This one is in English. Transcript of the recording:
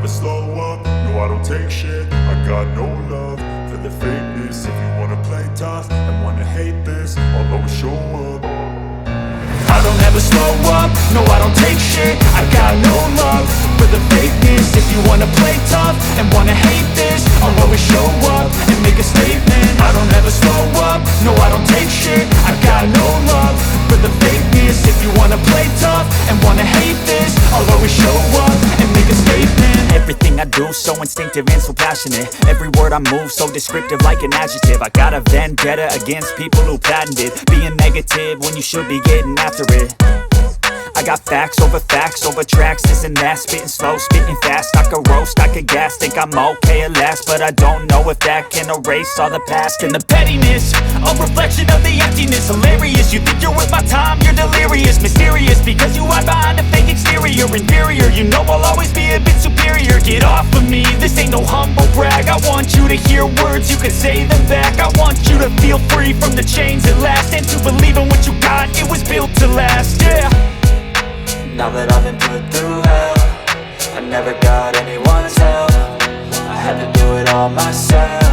slow up, no I don't take shit. I got no love for the fakeness. If you wanna play tough and wanna hate this, I'll always show up. I don't ever slow up, no I don't take shit. I got no love for the fakeness. If you wanna play tough and wanna hate this, I'll always show up and make a statement. I don't ever slow up, no I don't take shit. I got no love for the fakeness. If you wanna play tough and wanna hate this, I'll always show up and make a statement. Everything I do so instinctive and so passionate. Every word I move so descriptive like an adjective. I got a vendetta against people who patented being negative when you should be getting after it. I got facts over tracks, this and that. Spitting slow, spitting fast, I could roast, I could gas. Think I'm okay at last, but I don't know if that can erase all the past. And the pettiness, a reflection of the emptiness. Hilarious, you think you're worth my time, you're delirious. Mysterious, because you hide behind a fake exterior. Inferior, you know I'll always be a bit superior. Get off of me, this ain't no humble brag. I want you to hear words, you can say them back. I want you to feel free from the chains at last, and to believe in what you got, it was built to last, yeah. Now that I've been put through hell, I never got anyone's help. I had to do it all myself.